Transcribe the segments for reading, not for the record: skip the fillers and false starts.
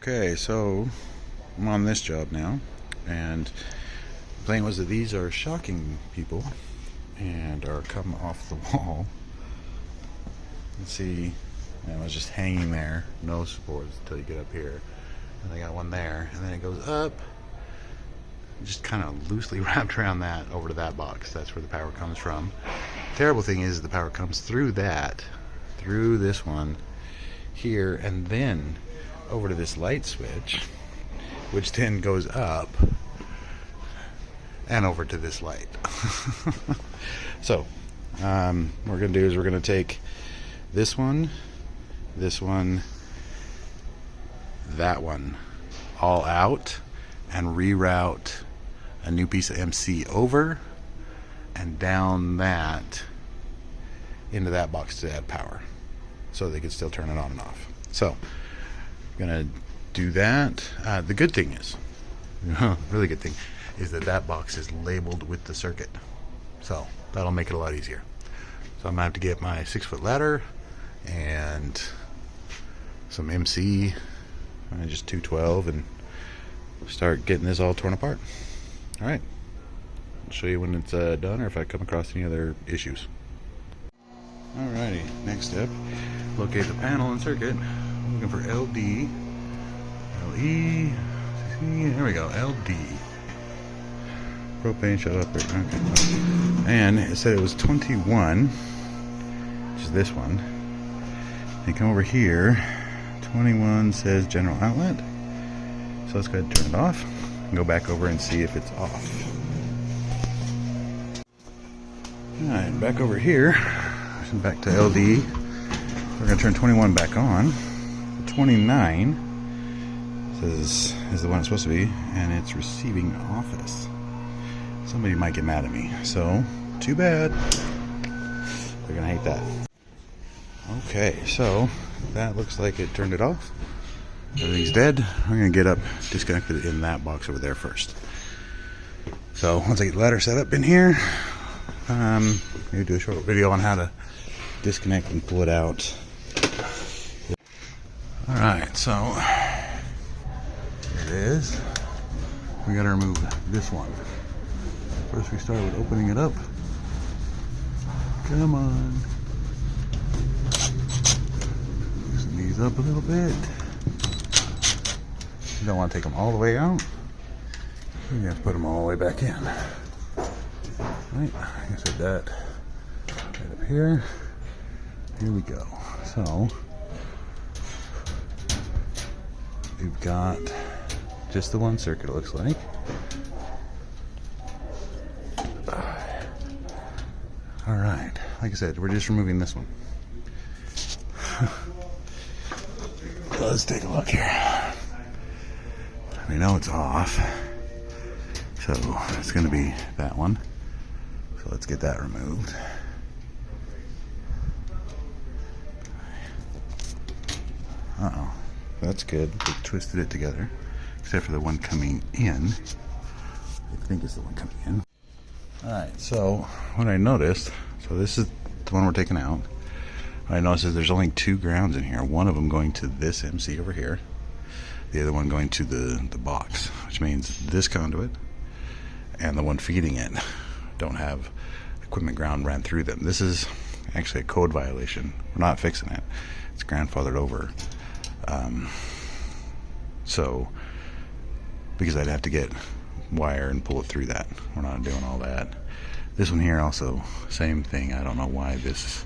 Okay, so I'm on this job now, and the plan was that these are shocking people and are coming off the wall. Let's see, I was just hanging there, no supports until you get up here, and I got one there, and then it goes up, just kind of loosely wrapped around that over to that box. That's where the power comes from. The terrible thing is the power comes through that, through this one here, and then over to this light switch, which then goes up and over to this light. So what we're gonna do is we're gonna take this one, that one all out and reroute a new piece of MC over and down that into that box to add power, so they can still turn it on and off. So I'm gonna do that. The good thing is, really good thing, is that box is labeled with the circuit, so that'll make it a lot easier. So I'm gonna have to get my 6-foot ladder and some MC, just 212, and start getting this all torn apart. All right, I'll show you when it's done, or if I come across any other issues. Alrighty, next step, locate the panel and circuit. I'm looking for LD, LE, there we go, LD. Propane shut up there, okay. And it said it was 21, which is this one. And come over here, 21 says general outlet. So let's go ahead and turn it off and go back over and see if it's off. Alright, back over here, back to LD. We're going to turn 21 back on. 29 says is the one it's supposed to be, and it's receiving office. Somebody might get mad at me, so too bad. They're gonna hate that. Okay, so that looks like it turned it off. Everything's dead. I'm gonna get up, disconnect it in that box over there first. So once I get the ladder set up in here, maybe do a short video on how to disconnect and pull it out. Alright, so here it is. We gotta remove this one. First we start with opening it up. Come on. Loosen these up a little bit. You don't want to take them all the way out. You have to put them all the way back in. Right, I said that right up here. Here we go. So we've got just the one circuit, it looks like. All right, like I said, we're just removing this one. Let's take a look here. We know it's off, so it's going to be that one. So let's get that removed. Uh-oh, that's good. We twisted it together, except for the one coming in. I think it's the one coming in. Alright, so what I noticed, so this is the one we're taking out. What I noticed is there's only 2 grounds in here. One of them going to this MC over here. The other one going to the box, which means this conduit and the one feeding it don't have equipment ground ran through them. This is actually a code violation. We're not fixing it. It's grandfathered over. So, because I'd have to get wire and pull it through that. We're not doing all that. This one here also, same thing. I don't know why this,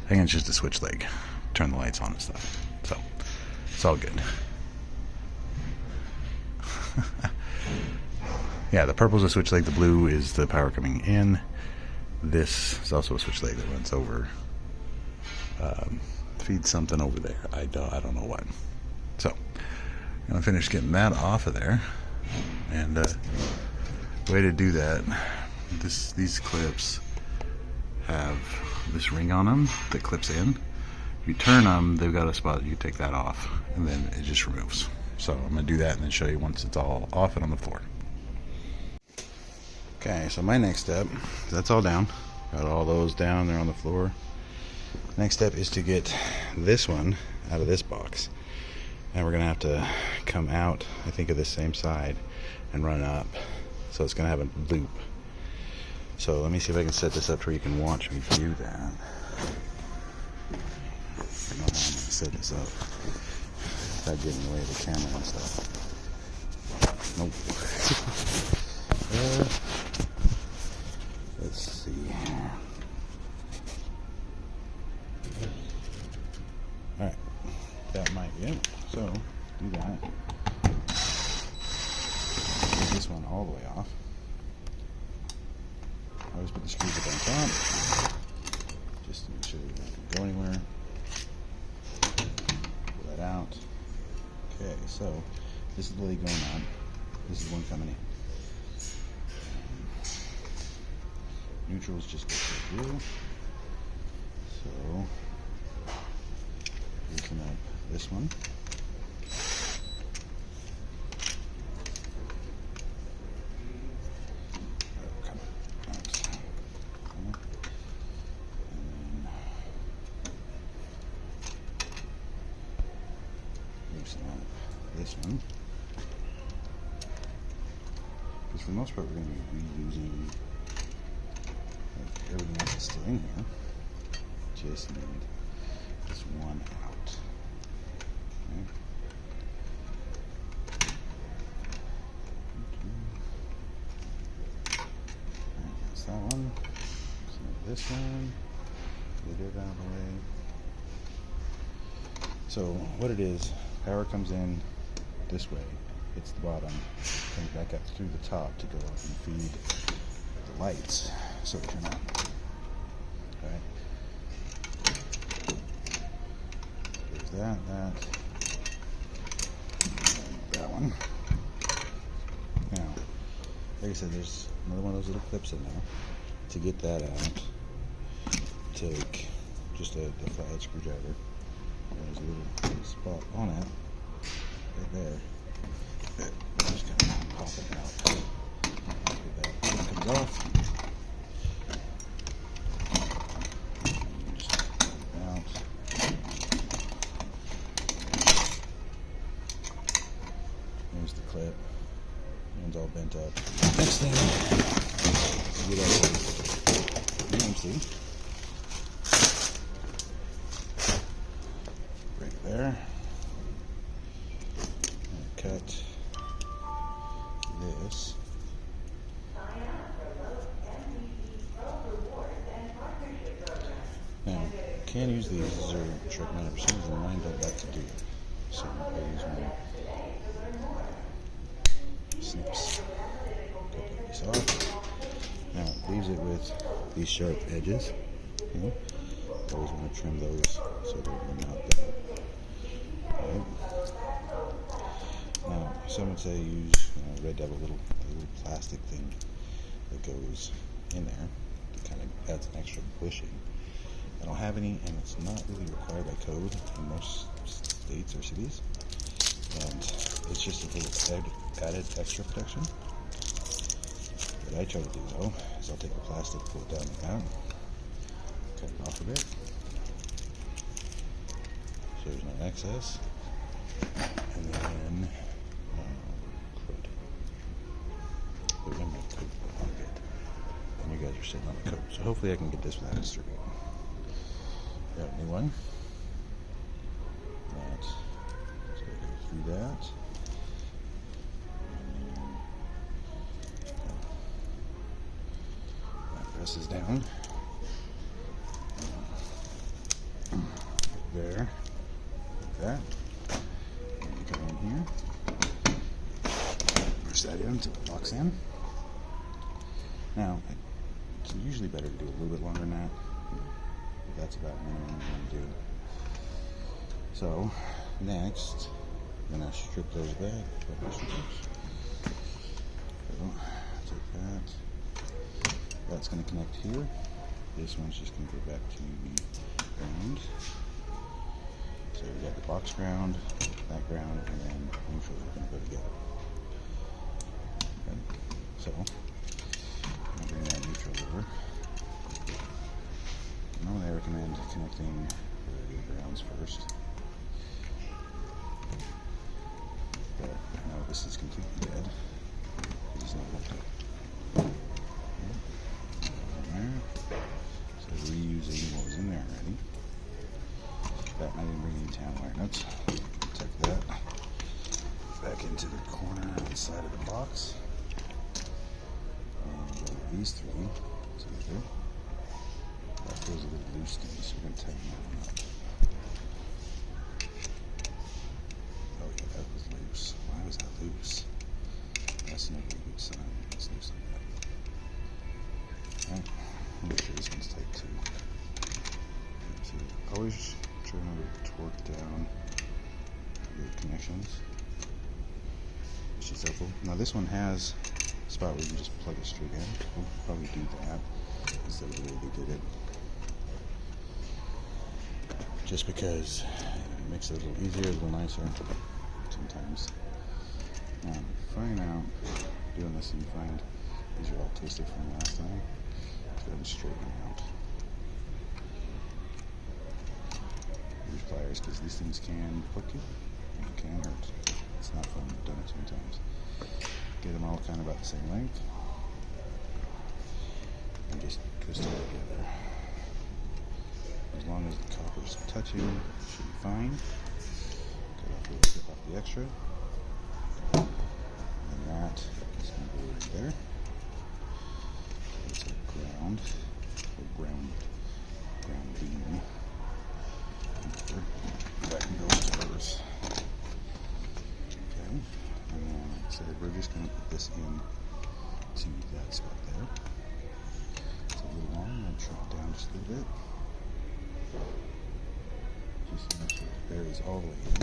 I think it's just a switch leg. Turn the lights on and stuff. So, it's all good. Yeah, the purple's a switch leg, the blue is the power coming in. This is also a switch leg that runs over, feeds something over there. I don't know what. So, I'm gonna finish getting that off of there. And the way to do that, these clips have this ring on them that clips in. If you turn them, they've got a spot you take that off, and then it just removes. So I'm gonna do that and then show you once it's all off and on the floor. Okay, so my next step, that's all down. Got all those down, they're on the floor. Next step is to get this one out of this box. And we're going to have to come out, I think, of the same side and run up. So it's going to have a loop. So let me see if I can set this up where you can watch me do that. I don't know how I'm going to set this up without getting away with the camera and stuff. Nope. Let's see here. Alright, that might be it. So, do that. Take this one all the way off. I always put the screws up on top, just to make sure they don't go anywhere. Pull that out. Okay, so this is the lid going on. This is one coming in. Neutral is just what they do. So, loosen up this one. Loosen up this one. Because for the most part we're going to be reusing, like, everything else is still in here. Just need this one out. Okay. Alright, that's that one. Loosen up this one. Get it out of the way. So what it is, power comes in this way, hits the bottom, comes back up through the top to go up and feed the lights so they turn on. Okay. There's that, that one. Now, like I said, there's another one of those little clips in there. To get that out, take just a flathead screwdriver. There's a little spot on it, right there. Just kind of pop it out. Get that comes off. Just out. There's the clip. One's all bent up. Next thing, get out the EMC. There. Cut this. Now, you can use these as a sharp knife. For some reason, mine don't like to do it. So I use my snips. Cut this off. Now, it leaves it with these sharp edges. You know? Always want to trim those so they're not there. Right. Now, some would say use Red Devil, a little plastic thing that goes in there to kind of adds an extra bushing. I don't have any, and it's not really required by code in most states or cities. And it's just a little added extra protection. What I try to do though is I'll take the plastic, pull it down like that, cut it off a bit. So there's no excess, and then put it in my coat pocket, and you guys are sitting on the coat. So hopefully I can get this without a strip. Got a new one. Let's go through that. That presses down. There. That. And you come in here, push that in until it locks in. Now, it's usually better to do a little bit longer than that, but that's about the minimum I'm going to do. So, next, I'm going to strip those back. So, take that. That's going to connect here. This one's just going to go back to the ground. So we got the box ground, that ground, and then neutral are going to go together. Okay. So, I'm going to bring that neutral over. Normally I recommend connecting the grounds first. This is completely dead. It's not hooked up. There. So reusing what was in there already. That I didn't bring any town wire nuts. Tuck that back into the corner on the side of the box. And these three together. That feels a little loose to me, so we're going to tighten that one up. Oh yeah, that was loose. Why was that loose? That's never a good sign. It's loose like that. Alright, make sure this one's tight too. So always try to remember to torque down the connections. It's just helpful. Now this one has a spot where you can just plug it straight in. We'll probably do that instead of the way they did it. Just because it makes it a little easier, a little nicer sometimes. Find out, doing this and you find these are all twisted from last time, let's go ahead and straighten them out. Use pliers because these things can hook you and it can hurt. It's not fun, I've done it sometimes. Get them all kind of about the same length and just twist it together. As long as the copper's touching, it should be fine. Cut off a little bit off the extra. And that is going to go right there. It's a ground, ground beam. That can go into earth. Okay, and then like I said, we're just going to put this in to that spot there. It's a little long, I'll trim it down just a little bit. Just to make sure it buries all the way in. A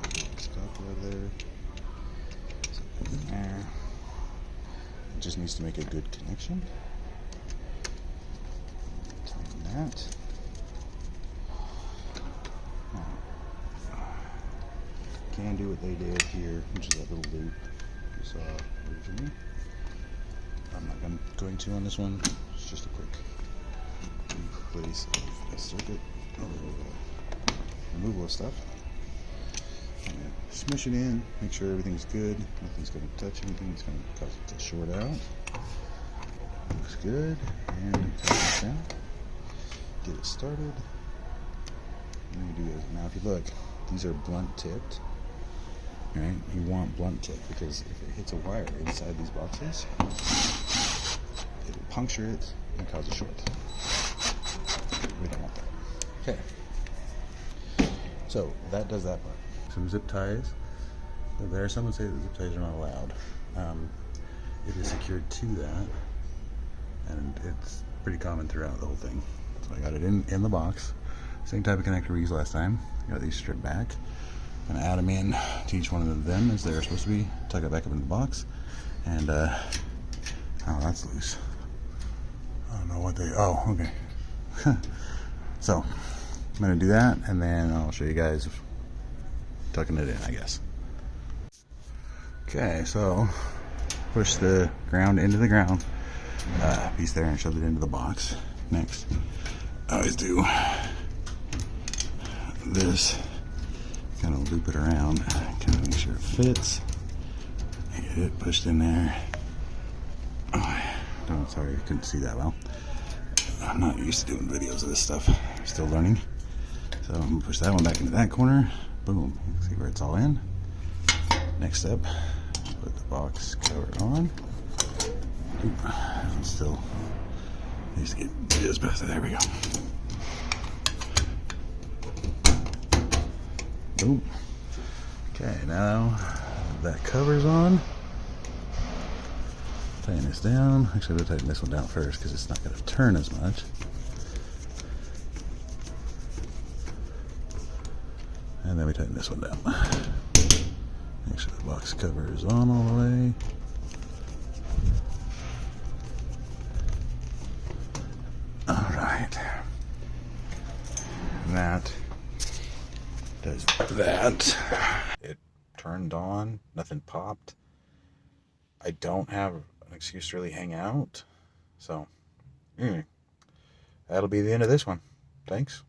little stuff right there. So in there. It just needs to make a good connection. Tighten that. Can do what they did here, which is that little loop you saw originally. I'm not going to on this one. It's just a quick replace of a circuit, removal of stuff. And smush it in, make sure everything's good, nothing's going to touch anything, it's going to cause it to short out. Looks good, and tighten it down. Get it started. And you do this. Now if you look, these are blunt tipped. Right? You want blunt tip because if it hits a wire inside these boxes, it will puncture it and cause a short. We don't want that. Okay. So that does that part. Some zip ties. There, some would say that zip ties are not allowed. It is secured to that, and it's pretty common throughout the whole thing. So I got it in the box. Same type of connector we used last time. Got these stripped back. Gonna add them in to each one of them as they're supposed to be. Tuck it back up in the box, and oh, that's loose. I don't know what they. Oh, okay. So I'm gonna do that, and then I'll show you guys tucking it in, I guess. Okay, so push the ground into the ground piece there and shove it into the box. Next, I always do this. Kind of loop it around, kind of make sure it fits. Get it pushed in there. Oh, sorry, I couldn't see that well. I'm not used to doing videos of this stuff. I'm still learning. So I'm gonna push that one back into that corner. Boom. See where it's all in. Next step, put the box cover on. Oop, still needs to get just past. There we go. Boom. Okay, now that cover's on. Tighten this down. Actually, we'll tighten this one down first because it's not going to turn as much. And then we tighten this one down. Make sure the box cover is on all the way. All right. And that does that. It turned on, nothing popped. I don't have an excuse to really hang out. So, anyway, that'll be the end of this one. Thanks.